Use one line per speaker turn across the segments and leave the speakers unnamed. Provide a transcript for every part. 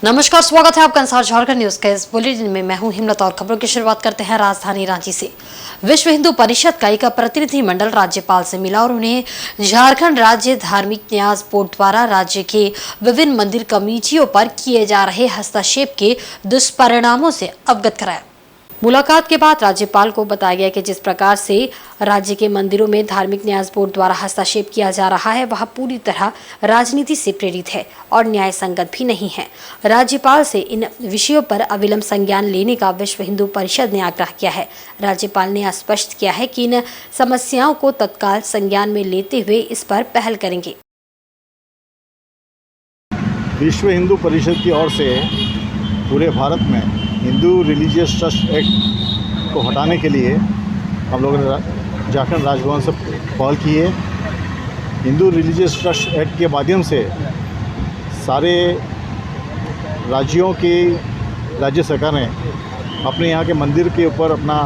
नमस्कार, स्वागत है आपका अंसार झारखंड न्यूज के इस बुलेटिन में। मैं हूं हिम्मत और खबरों की शुरुआत करते हैं राजधानी रांची से। विश्व हिंदू परिषद का एक प्रतिनिधि मंडल राज्यपाल से मिला और उन्हें झारखंड राज्य धार्मिक न्यास बोर्ड द्वारा राज्य के विभिन्न मंदिर कमेटियों पर किए जा रहे हस्तक्षेप के दुष्परिणामों से अवगत कराया। मुलाकात के बाद राज्यपाल को बताया गया कि जिस प्रकार से राज्य के मंदिरों में धार्मिक न्यास बोर्ड द्वारा हस्तक्षेप किया जा रहा है वह पूरी तरह राजनीति से प्रेरित है और न्याय संगत भी नहीं है। राज्यपाल से इन विषयों पर अविलंब संज्ञान लेने का विश्व हिंदू परिषद ने आग्रह किया है। राज्यपाल ने स्पष्ट किया है कि इन समस्याओं को तत्काल संज्ञान में लेते हुए इस पर पहल करेंगे।
विश्व हिंदू परिषद की ओर से पूरे भारत में हिंदू रिलीजियस ट्रस्ट एक्ट को हटाने के लिए हम लोगों ने झारखंड राजभवन से पहल की है। हिंदू रिलीजियस ट्रस्ट एक्ट के माध्यम से सारे राज्यों की राज्य सरकारें अपने यहाँ के मंदिर के ऊपर अपना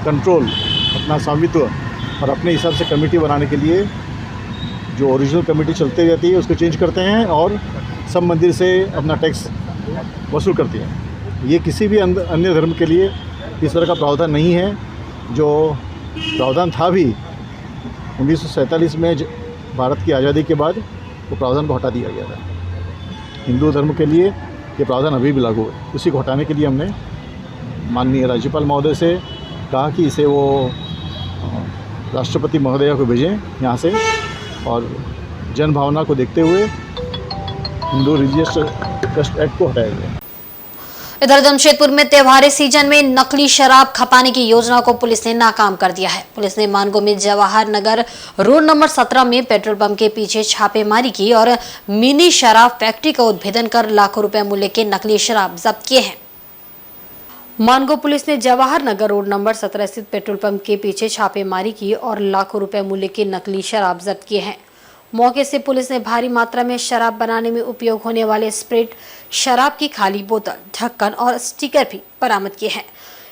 कंट्रोल, अपना स्वामित्व और अपने हिसाब से कमेटी बनाने के लिए जो ओरिजिनल कमेटी चलती रहती है उसको चेंज करते हैं और सब मंदिर से अपना टैक्स वसूल करती है। ये किसी भी अन्य धर्म के लिए इस तरह का प्रावधान नहीं है। जो प्रावधान था भी 1947 में भारत की आज़ादी के बाद वो प्रावधान को हटा दिया गया था। हिंदू धर्म के लिए ये प्रावधान अभी भी लागू है। उसी को हटाने के लिए हमने माननीय राज्यपाल महोदय से कहा कि इसे वो राष्ट्रपति महोदया को भेजें यहाँ से और जन भावना को देखते हुए हिंदू रिलीजियस ट्रस्ट एक्ट को हटाया गया।
इधर जमशेदपुर में त्योहारी सीजन में नकली शराब खपाने की योजना को पुलिस ने नाकाम कर दिया है। पुलिस ने मानगो में जवाहर नगर रोड नंबर 17 में पेट्रोल पंप के पीछे छापेमारी की और मिनी शराब फैक्ट्री का उद्भेदन कर लाखों रुपए मूल्य के नकली शराब जब्त किए हैं। मानगो पुलिस ने जवाहर नगर रोड नंबर 17 स्थित पेट्रोल पंप के पीछे छापेमारी की और लाखों रुपए मूल्य के नकली शराब जब्त किए हैं। मौके से पुलिस ने भारी मात्रा में शराब बनाने में उपयोग होने वाले स्प्रिट, शराब की खाली बोतल, ढक्कन और स्टिकर भी बरामद किए हैं।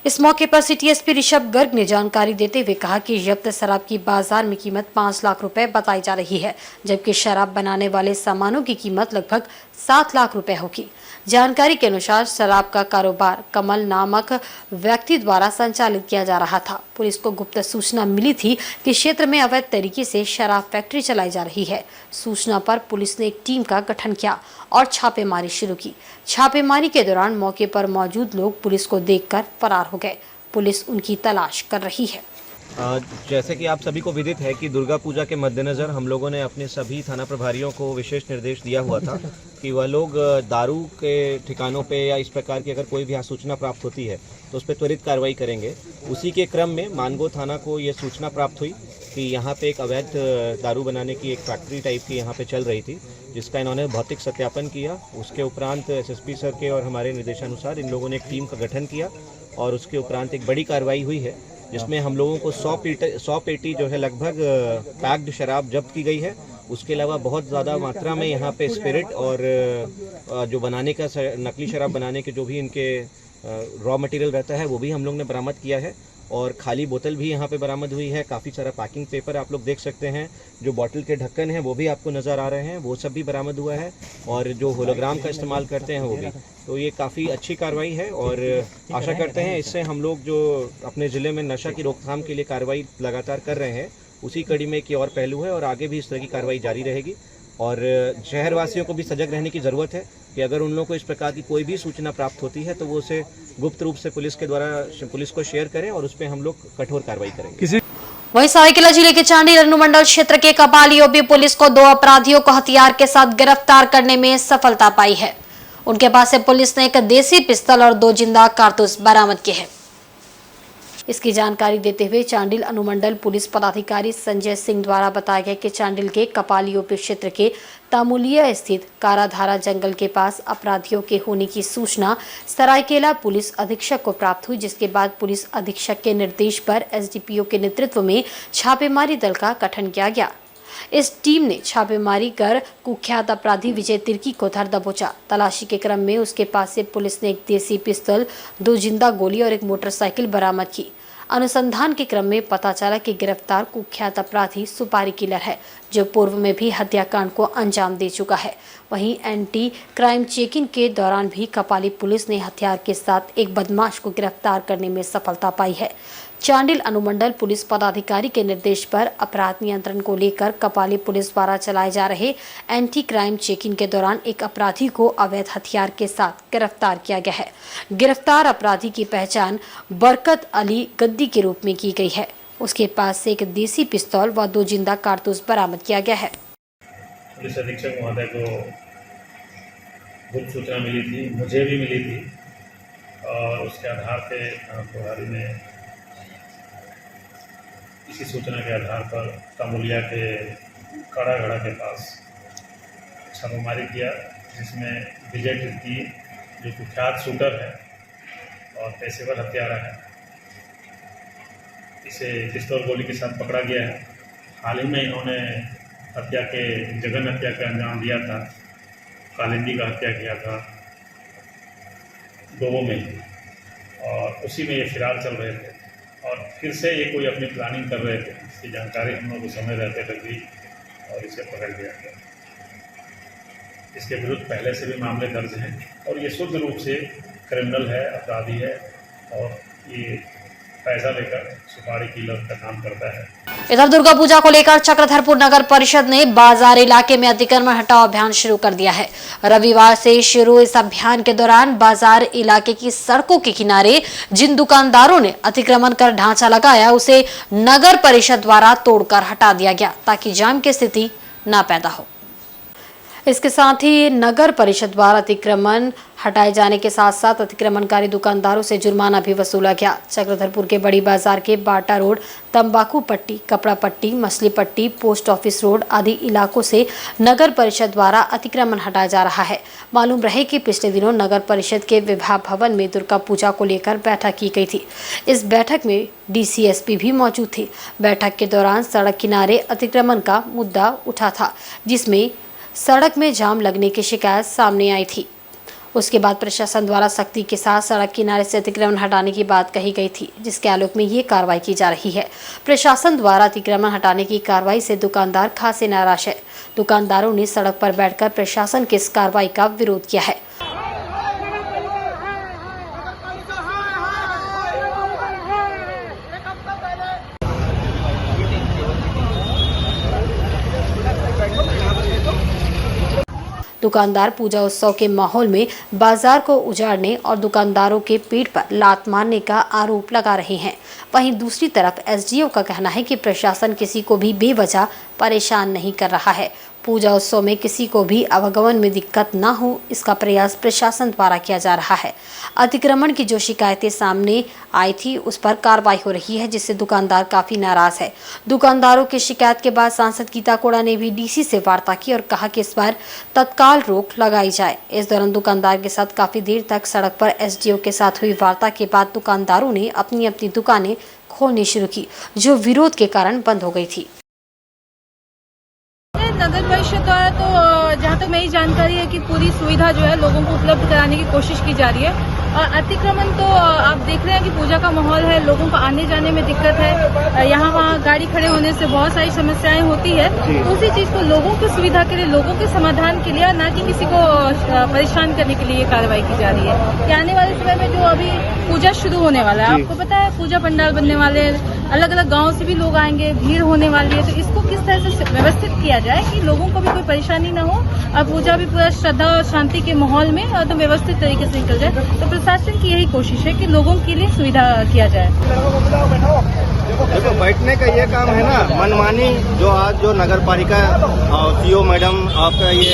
इस मौके पर सिटी एसपी ऋषभ गर्ग ने जानकारी देते हुए कहा कि जब्त शराब की बाजार में कीमत 5 लाख रुपए बताई जा रही है, जबकि शराब बनाने वाले सामानों की कीमत लगभग 7 लाख रुपए होगी। जानकारी के अनुसार शराब का कारोबार कमल नामक व्यक्ति द्वारा संचालित किया जा रहा था। पुलिस को गुप्त सूचना मिली थी कि क्षेत्र में अवैध तरीके से शराब फैक्ट्री चलाई जा रही है। सूचना पर पुलिस ने एक टीम का गठन किया और छापेमारी शुरू की। छापेमारी के दौरान मौके पर मौजूद लोग पुलिस को देखकर फरार हो गए। पुलिस उनकी तलाश कर रही है।
जैसे कि आप सभी को विदित है कि दुर्गा पूजा के मद्देनज़र हम लोगों ने अपने सभी थाना प्रभारियों को विशेष निर्देश दिया हुआ था कि वह लोग दारू के ठिकानों पे या इस प्रकार की अगर कोई भी सूचना प्राप्त होती है तो उस पर त्वरित कार्रवाई करेंगे। उसी के क्रम में मानगो थाना को ये सूचना प्राप्त हुई कि यहाँ पे एक अवैध दारू बनाने की एक फैक्ट्री टाइप की यहाँ पे चल रही थी, जिसका इन्होंने भौतिक सत्यापन किया। उसके उपरांत एसएसपी सर के और हमारे निर्देशानुसार इन लोगों ने एक टीम का गठन किया और उसके उपरांत एक बड़ी कार्रवाई हुई है, जिसमें हम लोगों को 100 पेटी जो है लगभग पैक्ड शराब जब्त की गई है। उसके अलावा बहुत ज़्यादा मात्रा में यहाँ पे स्पिरिट और जो बनाने का नकली शराब बनाने के जो भी इनके रॉ मटेरियल रहता है वो भी हम लोग ने बरामद किया है और खाली बोतल भी यहाँ पे बरामद हुई है। काफ़ी सारा पैकिंग पेपर आप लोग देख सकते हैं, जो बॉटल के ढक्कन हैं वो भी आपको नज़र आ रहे हैं, वो सब भी बरामद हुआ है और जो होलोग्राम का इस्तेमाल करते हैं वो भी। तो ये काफ़ी अच्छी कार्रवाई है और आशा करते हैं इससे हम लोग जो अपने ज़िले में नशा की रोकथाम के लिए कार्रवाई लगातार कर रहे हैं उसी कड़ी में एक और पहलू है और आगे भी इस तरह की कार्रवाई जारी रहेगी। और शहरवासियों को भी सजग रहने की ज़रूरत है कि अगर उन लोगों को इस प्रकार की कोई भी सूचना प्राप्त होती है तो वो उसे गुप्त रूप से पुलिस के द्वारा पुलिस को शेयर करें और उस पर हम लोग कठोर कार्रवाई करेंगे।
वहीं सरायकेला जिले के चांडिल अनुमंडल क्षेत्र के कपाली ओपी पुलिस को 2 अपराधियों को हथियार के साथ गिरफ्तार करने में सफलता पाई है। उनके पास से पुलिस ने एक देसी पिस्तौल और 2 जिंदा कारतूस बरामद किए हैं। इसकी जानकारी देते हुए चांडिल अनुमंडल पुलिस पदाधिकारी संजय सिंह द्वारा बताया गया कि चांडिल के कपाली ओपी क्षेत्र के तामुलिया स्थित काराधारा जंगल के पास अपराधियों के होने की सूचना सरायकेला पुलिस अधीक्षक को प्राप्त हुई, जिसके बाद पुलिस अधीक्षक के निर्देश पर एसडीपीओ के नेतृत्व में छापेमारी दल का गठन किया गया। इस टीम ने छापेमारी कर कुख्यात अपराधी विजय तिर्की को धर दबोचा। तलाशी के क्रम में उसके पास से पुलिस ने एक देसी पिस्तौल, 2 जिंदा गोली और एक मोटरसाइकिल बरामद की। अनुसंधान के क्रम में पता चला कि गिरफ्तार कुख्यात अपराधी सुपारी किलर है, जो पूर्व में भी हत्याकांड को अंजाम दे चुका है। वहीं एंटी क्राइम चेकिंग के दौरान भी कपाली पुलिस ने हथियार के साथ एक बदमाश को गिरफ्तार करने में सफलता पाई है। चांडिल अनुमंडल पुलिस पदाधिकारी के निर्देश पर अपराध नियंत्रण को लेकर कपाली पुलिस द्वारा चलाए जा रहे एंटी क्राइम चेकिंग के दौरान एक अपराधी को अवैध हथियार के साथ गिरफ्तार किया गया है। गिरफ्तार अपराधी की पहचान बरकत अली गद्दी के रूप में की गई है। उसके पास से एक देसी पिस्तौल व 2 जिंदा कारतूस बरामद किया गया है।
पुलिस अधीक्षक महोदय को गुप्त सूचना मिली थी, मुझे भी मिली थी, और उसके आधार पे प्रभारी ने इसी सूचना के आधार पर तमुलिया के कड़ागढ़ा के पास छापेमारी किया, जिसमें विजय कीर्ति जो कुख्यात शूटर है और पेशेवर हत्यारा है, इसे पिस्तौल गोली के साथ पकड़ा गया है। हाल ही में इन्होंने जघन्य हत्या का अंजाम दिया था। कालिंदी का हत्या किया था गोवो में, और उसी में ये फिरार चल रहे थे और फिर से ये कोई अपनी प्लानिंग कर रहे थे। इसकी जानकारी हम लोग को समय रहते लग गई और इसे पकड़ लिया गया। इसके विरुद्ध पहले से भी मामले दर्ज हैं और ये शुद्ध रूप से क्रिमिनल है, अपराधी है, और ये पैसा लेकर सुपारी किलर का काम करता है।
इधर दुर्गा पूजा को लेकर चक्रधरपुर नगर परिषद ने बाजार इलाके में अतिक्रमण हटाओ अभियान शुरू कर दिया है। रविवार से शुरू इस अभियान के दौरान बाजार इलाके की सड़कों के किनारे जिन दुकानदारों ने अतिक्रमण कर ढांचा लगाया, उसे नगर परिषद द्वारा तोड़कर हटा दिया गया ताकि जाम की स्थिति न पैदा हो। इसके साथ ही नगर परिषद द्वारा अतिक्रमण हटाए जाने के साथ साथ अतिक्रमणकारी दुकानदारों से जुर्माना भी वसूला गया। चक्रधरपुर के बड़ी बाजार के बाटा रोड, तंबाकू पट्टी, कपड़ा पट्टी, मछली पट्टी, पोस्ट ऑफिस रोड आदि इलाकों से नगर परिषद द्वारा अतिक्रमण हटाया जा रहा है। मालूम रहे कि पिछले दिनों नगर परिषद के विभाग भवन में दुर्गा पूजा को लेकर बैठक की गई थी। इस बैठक में DCSP भी मौजूद थे। बैठक के दौरान सड़क किनारे अतिक्रमण का मुद्दा उठा था, जिसमें सड़क में जाम लगने की शिकायत सामने आई थी। उसके बाद प्रशासन द्वारा सख्ती के साथ सड़क किनारे से अतिक्रमण हटाने की बात कही गई थी, जिसके आलोक में ये कार्रवाई की जा रही है। प्रशासन द्वारा अतिक्रमण हटाने की कार्रवाई से दुकानदार खासे नाराज है। दुकानदारों ने सड़क पर बैठकर प्रशासन की इस कार्रवाई का विरोध किया है। दुकानदार पूजा उत्सव के माहौल में बाजार को उजाड़ने और दुकानदारों के पेट पर लात मारने का आरोप लगा रहे हैं। वहीं दूसरी तरफ SDO का कहना है कि प्रशासन किसी को भी बेवजह परेशान नहीं कर रहा है। पूजा उत्सव में किसी को भी आवागमन में दिक्कत न हो, इसका प्रयास प्रशासन द्वारा किया जा रहा है। अतिक्रमण की जो शिकायतें सामने आई थी, उस पर कार्रवाई हो रही है, जिससे दुकानदार काफी नाराज है। दुकानदारों की शिकायत के बाद सांसद गीता कोड़ा ने भी DC से वार्ता की और कहा कि इस बार तत्काल रोक लगाई जाए। इस दौरान दुकानदार के साथ काफी देर तक सड़क पर SDO के साथ हुई वार्ता के बाद दुकानदारों ने अपनी अपनी दुकानें खोलनी शुरू की, जो विरोध के कारण बंद हो गई थी।
नगर परिषद द्वारा तो जहाँ तक मेरी जानकारी है कि पूरी सुविधा जो है लोगों को उपलब्ध कराने की कोशिश की जा रही है। और अतिक्रमण तो आप देख रहे हैं कि पूजा का माहौल है, लोगों को आने जाने में दिक्कत है, यहाँ वहाँ गाड़ी खड़े होने से बहुत सारी समस्याएं होती है। तो उसी चीज को लोगों की सुविधा के लिए, लोगों के समाधान के लिए, ना कि किसी को परेशान करने के लिए ये कार्रवाई की जा रही है। कि आने वाले समय में जो अभी पूजा शुरू होने वाला है, आपको पता है पूजा पंडाल बनने वाले, अलग अलग गाँव से भी लोग आएंगे, भीड़ होने वाली है। तो इसको किस तरह से व्यवस्थित किया जाए कि लोगों को भी कोई परेशानी न हो और पूजा भी पूरा श्रद्धा और शांति के माहौल में तो व्यवस्थित तरीके से निकल जाए। तो प्रशासन की यही कोशिश है कि लोगों के लिए सुविधा किया जाए।
देखो, बैठने का ये काम है ना, मनमानी जो आज जो नगर पालिका CO मैडम, आपका ये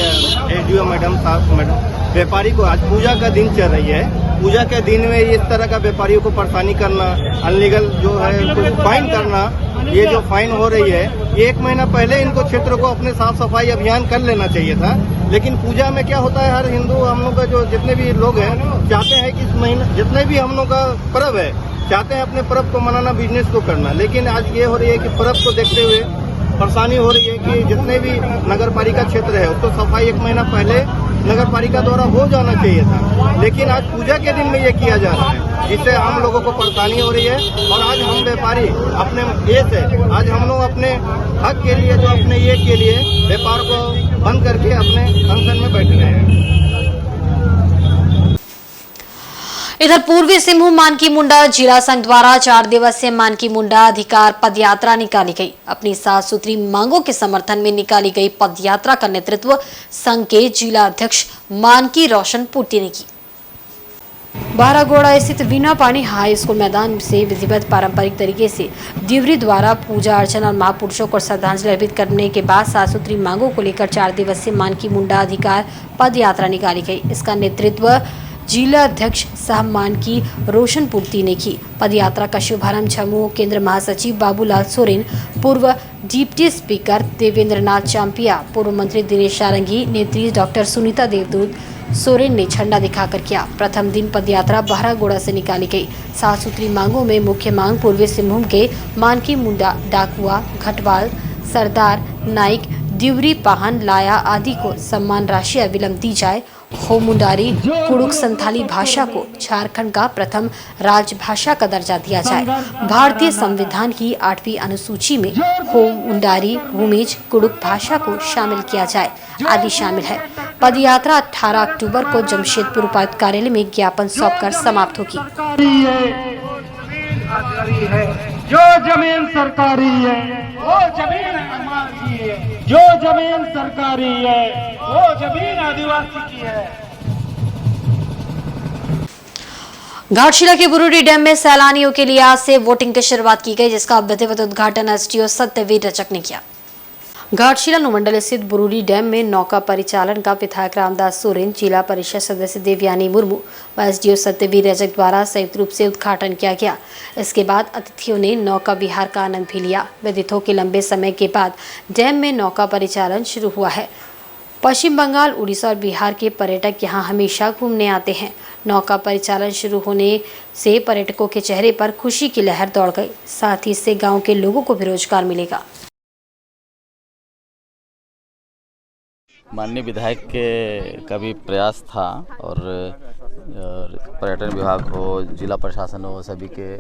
SDO मैडम, साहब मैडम, व्यापारी को आज पूजा का दिन चल रही है। पूजा के दिन में इस तरह का व्यापारियों को परेशानी करना, अनलीगल जो है उनको फाइन करना, ये जो फाइन हो रही है, ये 1 महीना पहले इनको क्षेत्र को अपने साफ सफाई अभियान कर लेना चाहिए था। लेकिन पूजा में क्या होता है, हर हिंदू हम लोग का जो जितने भी लोग हैं चाहते हैं कि इस महीने जितने भी हम लोग का पर्व है, चाहते हैं अपने पर्व को मनाना, बिजनेस को करना। लेकिन आज ये हो रही है कि पर्व को देखते हुए परेशानी हो रही है कि जितने भी नगर पालिका क्षेत्र है उसको सफाई 1 महीना पहले नगर पालिका द्वारा हो जाना चाहिए था, लेकिन आज पूजा के दिन में ये किया जा रहा है, जिससे हम लोगों को परेशानी हो रही है। और आज हम व्यापारी अपने ये से आज हम लोग अपने हक के लिए, जो अपने ये के लिए व्यापार को बंद करके अपने अनशन में बैठ रहे हैं।
इधर पूर्वी सिंहभूम मानकी मुंडा जिला संघ द्वारा 4 दिवसीय मानकी मुंडा अधिकार पदयात्रा निकाली गई। अपनी साफ सुथरी मांगों के समर्थन में निकाली गई पदयात्रा का नेतृत्व संघ के जिला अध्यक्ष मानकी रोशन पुट्टी ने की। बारागोड़ा स्थित वीणा पानी हाई स्कूल मैदान से विधिवत पारंपरिक तरीके से दिवरी द्वारा पूजा अर्चना और महापुरुषों को श्रद्धांजलि अर्पित करने के बाद साफ सुथरी मांगों को लेकर 4 दिवसीय मानकी मुंडा अधिकार पद यात्रा निकाली गई। इसका नेतृत्व जिला अध्यक्ष साहब मानकी रोशन पुट्टी ने की। पद यात्रा का शुभारंभ समूह केंद्र महासचिव बाबूलाल सोरेन, पूर्व डिप्टी स्पीकर देवेंद्र नाथ चांपिया, पूर्व मंत्री दिनेश सारंगी, नेत्री डॉक्टर सुनीता देवदूत सोरेन ने झंडा दिखाकर किया। प्रथम दिन पदयात्रा बारागोड़ा से निकाली गई। साफ सुथरी मांगों में मुख्य मांग पूर्वी सिंहभूम के मानकी मुंडा, डाकुआ, घटवाल, सरदार, नाइक, दिवरी, पाहन, लाया आदि को सम्मान राशि अविलंब दी जाए। हो मुंडारी कुड़ुक संथाली भाषा को झारखंड का प्रथम राजभाषा का दर्जा दिया जाए। भारतीय संविधान की 8वीं अनुसूची में हो मुंडारी, भूमिज, कुड़ुक भाषा को शामिल किया जाए आदि शामिल है। पदयात्रा 18 अक्टूबर को जमशेदपुर उपायुक्त कार्यालय में ज्ञापन सौंपकर समाप्त होगी।
जो जमीन सरकारी है वो जमीन हमारी है, जो जमीन सरकारी है वो जमीन आदिवासी की है।
घाटशिला के बुरुडी डैम में सैलानियों के लिए आज से वोटिंग की शुरुआत की गई, जिसका विधिवत उद्घाटन एसडीओ सत्यवीर रचक ने किया। घाटशिला अनुमंडल स्थित बुरुडी डैम में नौका परिचालन का विधायक रामदास सोरेन, जिला परिषद सदस्य देवयानी मुर्मू व एसडीओ सत्यवीर रजक द्वारा संयुक्त रूप से उद्घाटन किया गया। इसके बाद अतिथियों ने नौका विहार का आनंद भी लिया। विदित हो कि लंबे समय के बाद डैम में नौका परिचालन शुरू हुआ है। पश्चिम बंगाल, उड़ीसा और बिहार के पर्यटक यहाँ हमेशा घूमने आते हैं। नौका परिचालन शुरू होने से पर्यटकों के चेहरे पर खुशी की लहर दौड़ गई। साथ ही इससे गाँव के लोगों को भी रोजगार मिलेगा।
माननीय विधायक के का भी प्रयास था और पर्यटन विभाग हो, जिला प्रशासन हो, सभी के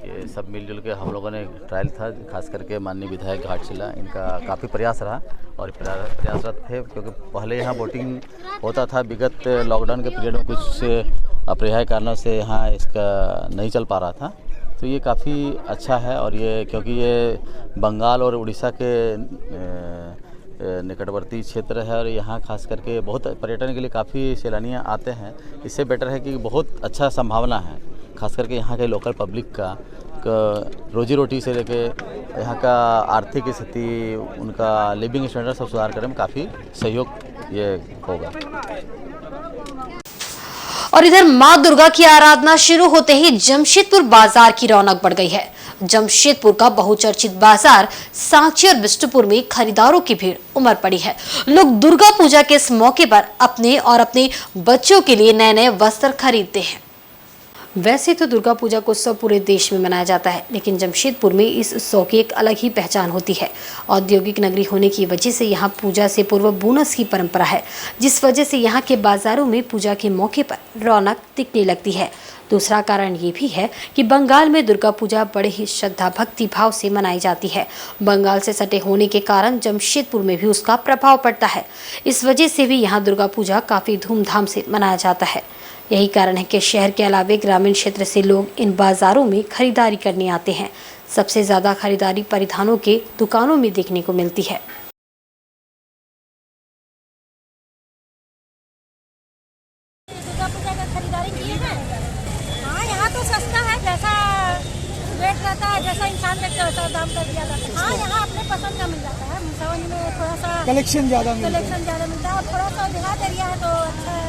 ये सब मिलजुल के हम लोगों ने ट्रायल था। खास करके माननीय विधायक घाटशिला, इनका काफ़ी प्रयास रहा और प्रयासरत थे, क्योंकि पहले यहाँ बोटिंग होता था। विगत लॉकडाउन के पीरियड में कुछ अपरिहार्य कारणों से यहाँ इसका नहीं चल पा रहा था। तो ये काफ़ी अच्छा है और ये क्योंकि ये बंगाल और उड़ीसा के निकटवर्ती क्षेत्र है और यहाँ खास करके बहुत पर्यटन के लिए काफ़ी सैलानियाँ आते हैं। इससे बेटर है कि बहुत अच्छा संभावना है, खास करके यहाँ के लोकल पब्लिक का रोजी रोटी से लेके यहाँ का आर्थिक स्थिति, उनका लिविंग स्टैंडर्ड सब सुधार करने में काफ़ी सहयोग ये होगा।
और इधर मां दुर्गा की आराधना शुरू होते ही जमशेदपुर बाजार की रौनक बढ़ गई है। जमशेदपुर का बहुचर्चित बाजार सांची और बिष्टुपुर में खरीदारों की भीड़ उमड़ पड़ी है। लोग दुर्गा पूजा के इस मौके पर अपने और अपने बच्चों के लिए नए नए वस्त्र खरीदते हैं। वैसे तो दुर्गा पूजा को उत्सव पूरे देश में मनाया जाता है, लेकिन जमशेदपुर में इस उत्सव की एक अलग ही पहचान होती है। औद्योगिक नगरी होने की वजह से यहाँ पूजा से पूर्व बोनस की परंपरा है, जिस वजह से यहाँ के बाजारों में पूजा के मौके पर रौनक दिखने लगती है। दूसरा कारण ये भी है कि बंगाल में दुर्गा पूजा बड़े ही श्रद्धा भक्ति भाव से मनाई जाती है। बंगाल से सटे होने के कारण जमशेदपुर में भी उसका प्रभाव पड़ता है। इस वजह से भी यहाँ दुर्गा पूजा काफ़ी धूमधाम से मनाया जाता है। यही कारण है कि शहर के अलावे ग्रामीण क्षेत्र से लोग इन बाजारों में खरीदारी करने आते हैं। सबसे ज़्यादा खरीदारी परिधानों के दुकानों में देखने को मिलती है।
दुर्गा पूजा का खरीदारी किए हैं? हाँ, यहाँ तो सस्ता है, जैसा रेट रहता है, जैसा इंसान देखता है वैसा दाम कर दिया जाता है। हाँ, यहाँ अपने पसंद का मिल जाता है। मुसावनी में थोड़ा सा कलेक्शन ज़्यादा मिलता है और थोड़ा सा देहात एरिया है तो अच्छा,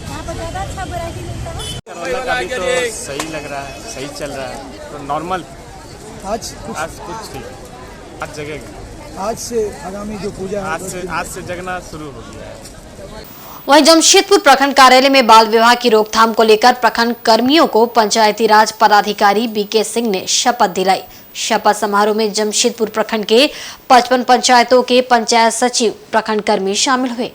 यहाँ पर ज़्यादा अच्छा वैरायटी मिलता है।
अभी तो सही लग रहा है, सही चल रहा है, तो नॉर्मल आज कुछ ठीक, आज जगेगा।
आज से आगामी जो पूजा है
आज से जगना शुरू हो गया है।
वहीं जमशेदपुर प्रखंड कार्यालय में बाल विवाह की रोकथाम को लेकर प्रखंड कर्मियों को पंचायती राज पदाधिकारी बीके सिंह ने शपथ दिलाई। शपथ समारोह में जमशेदपुर प्रखंड के 55 पंचायतों के पंचायत सचिव, प्रखंड कर्मी शामिल हुए।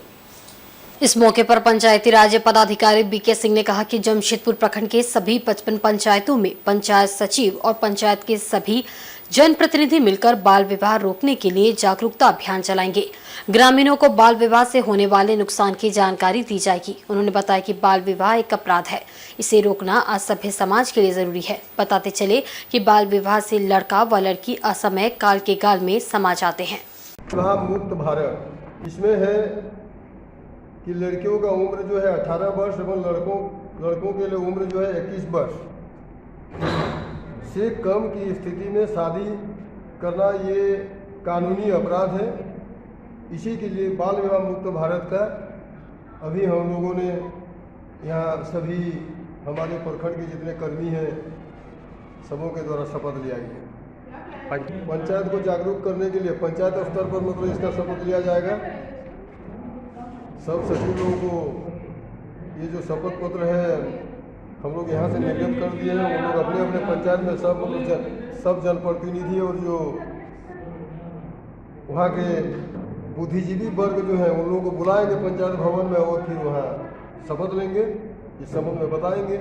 इस मौके पर पंचायती राज पदाधिकारी बीके सिंह ने कहा कि जमशेदपुर प्रखंड के सभी 55 पंचायतों में पंचायत सचिव और पंचायत के सभी जनप्रतिनिधि मिलकर बाल विवाह रोकने के लिए जागरूकता अभियान चलाएंगे। ग्रामीणों को बाल विवाह से होने वाले नुकसान की जानकारी दी जाएगी। उन्होंने बताया कि बाल विवाह एक अपराध है, इसे रोकना आज सभ्य समाज के लिए जरूरी है। बताते चले कि बाल विवाह से लड़का व लड़की असमय काल के गाल में समा जाते हैं।
विवाह मुक्त भारत इसमें है कि लड़कियों का उम्र जो है 18 वर्ष एवं लड़कों के लिए उम्र जो है 21 वर्ष से कम की स्थिति में शादी करना ये कानूनी अपराध है। इसी के लिए बाल विवाह मुक्त भारत का अभी हम लोगों ने यहाँ सभी हमारे प्रखंड के जितने कर्मी हैं सबों के द्वारा शपथ लिया गया। पंचायत को जागरूक करने के लिए पंचायत स्तर पर मतलब इसका शपथ लिया जाएगा। सब सचिवों को ये जो शपथ पत्र है हम लोग यहाँ से निर्गत कर दिए हैं। वो लोग अपने अपने पंचायत में सब जनप्रतिनिधि और जो वहाँ के बुद्धिजीवी वर्ग जो है उन लोगों को बुलाएंगे पंचायत भवन में और फिर वहाँ शपथ लेंगे, इस शपथ में बताएंगे।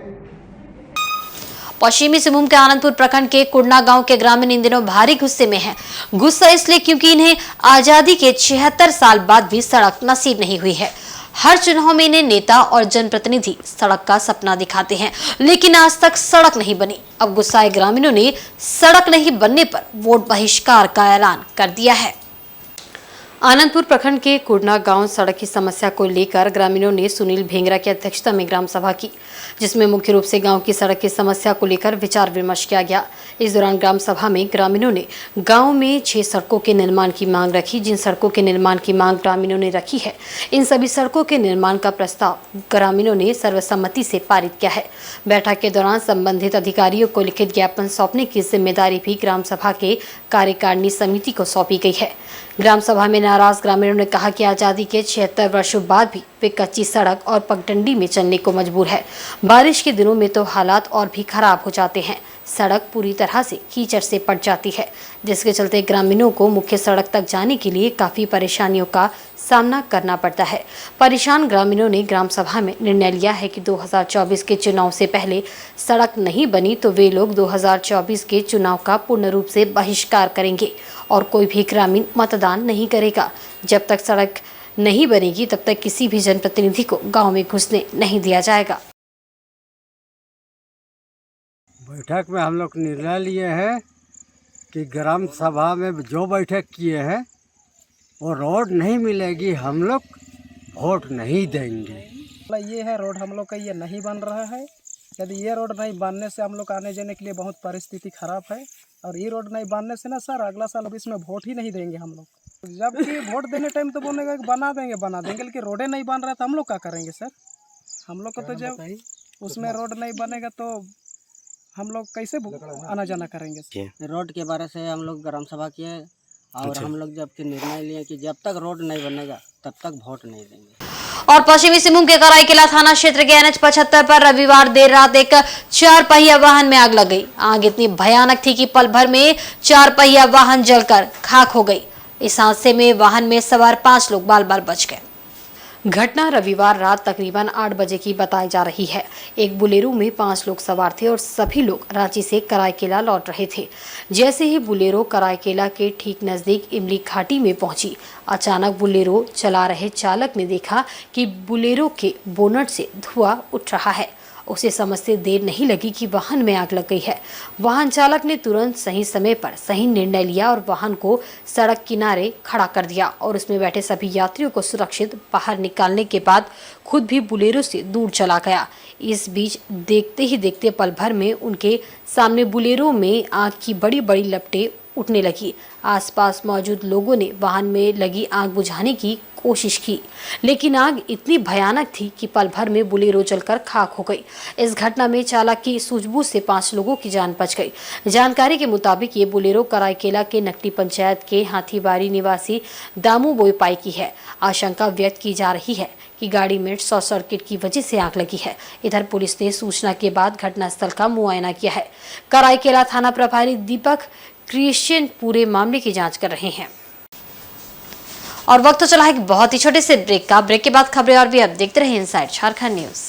पश्चिमी सिंहभूम के आनंदपुर प्रखंड के कुड़ना गांव के ग्रामीण इन दिनों भारी गुस्से में हैं। गुस्सा इसलिए क्योंकि इन्हें आजादी के 76 साल बाद भी सड़क नसीब नहीं हुई है। हर चुनाव में इन्हें नेता और जनप्रतिनिधि सड़क का सपना दिखाते हैं, लेकिन आज तक सड़क नहीं बनी। अब गुस्साए ग्रामीणों ने सड़क नहीं बनने पर वोट बहिष्कार का ऐलान कर दिया है। आनंदपुर प्रखंड के कुड़ना गांव सड़क की समस्या को लेकर ग्रामीणों ने सुनील भेंगरा की अध्यक्षता में ग्राम सभा की, जिसमें मुख्य रूप से गांव की सड़क की समस्या को लेकर विचार विमर्श किया गया। इस दौरान ग्राम सभा में ग्रामीणों ने गांव में 6 सड़कों के निर्माण की मांग रखी। जिन सड़कों के निर्माण की मांग ग्रामीणों ने रखी है, इन सभी सड़कों के निर्माण का प्रस्ताव ग्रामीणों ने सर्वसम्मति से पारित किया है। बैठक के दौरान संबंधित अधिकारियों को लिखित ज्ञापन सौंपने की जिम्मेदारी भी ग्राम सभा के कार्यकारिणी समिति को सौंपी गई है। ग्राम सभा में नाराज ग्रामीणों ने कहा कि आजादी के 76 वर्षों बाद भी वे कच्ची सड़क और पगडंडी में चलने को मजबूर है। बारिश के दिनों में तो हालात और भी खराब हो जाते हैं। सड़क पूरी तरह से कीचड़ से पट जाती है, जिसके चलते ग्रामीणों को मुख्य सड़क तक जाने के लिए काफी परेशानियों का सामना करना पड़ता है। परेशान ग्रामीणों ने ग्राम सभा में निर्णय लिया है कि 2024 के चुनाव से पहले सड़क नहीं बनी तो वे लोग 2024 के चुनाव का पूर्ण रूप से बहिष्कार करेंगे और कोई भी ग्रामीण मतदान नहीं करेगा। जब तक सड़क नहीं बनेगी तब तक किसी भी जनप्रतिनिधि को गांव में घुसने नहीं दिया जाएगा।
बैठक में हम लोग निर्णय लिए हैं कि ग्राम सभा में जो बैठक किए हैं वो रोड नहीं मिलेगी, हम लोग वोट नहीं देंगे।
ये है रोड हम लोग का ये नहीं बन रहा है। यदि ये रोड नहीं बनने से हम लोग आने जाने के लिए बहुत परिस्थिति खराब है, और ये रोड नहीं बनने से ना सर अगला साल अब इसमें वोट ही नहीं देंगे हम लोग। जबकि वोट देने टाइम तो बोलेगा कि बना देंगे, लेकिन रोडे नहीं बन रहा तो हम लोग क्या करेंगे सर? हम लोग को तो जब उसमें रोड नहीं बनेगा तो हम लोग कैसे आना जाना करेंगे?
रोड के बारे से हम लोग ग्राम सभा किए और हम लोग जब निर्णय लिए कि जब तक रोड नहीं बनेगा तब तक वोट नहीं देंगे।
और पश्चिमी सिंहभूम के कराईकेला थाना क्षेत्र के NH 75 पर रविवार देर रात एक 4 पहिया वाहन में आग लग गई। आग इतनी भयानक थी कि पल भर में 4 पहिया वाहन जलकर खाक हो गई। इस हादसे में वाहन में सवार 5 लोग बाल बाल बच गए। घटना रविवार रात तकरीबन 8 बजे की बताई जा रही है। एक बुलेरो में 5 लोग सवार थे और सभी लोग रांची से कराईकेला लौट रहे थे। जैसे ही बुलेरो कराईकेला के ठीक नजदीक इमली घाटी में पहुंची, अचानक बुलेरो चला रहे चालक ने देखा कि बुलेरो के बोनट से धुआं उठ रहा है। उसे समझते देर नहीं लगी कि वाहन में आग लग गई है। वाहन चालक ने तुरंत सही समय पर सही निर्णय लिया और वाहन को सड़क किनारे खड़ा कर दिया और उसमें बैठे सभी यात्रियों को सुरक्षित बाहर निकालने के बाद खुद भी बुलेरो से दूर चला गया। इस बीच देखते ही देखते पल भर में उनके सामने बुलेरो में आग की बड़ी बड़ी लपटें उठने लगी। आसपास मौजूद लोगों ने वाहन में लगी आग बुझाने की कोशिश की, लेकिन आग इतनी भयानक थी कि पल भर में बुलेरो जलकर खाक हो गई। इस घटना में चालक की सूझबूझ से 5 लोगों की जान बच गई। जानकारी के मुताबिक ये बुलेरो कराईकेला के नकटी पंचायत के हाथीबारी निवासी दामू बोईपाई की है। आशंका व्यक्त की जा रही है कि गाड़ी में शॉर्ट सर्किट की वजह से आग लगी है। इधर पुलिस ने सूचना के बाद घटनास्थल का मुआयना किया है। कराईकेला थाना प्रभारी दीपक क्रिश्चियन पूरे मामले की जांच कर रहे हैं। और वक्त तो चला है एक बहुत ही छोटे से ब्रेक का। ब्रेक के बाद खबरें और भी अब देखते रहे इनसाइड झारखंड न्यूज।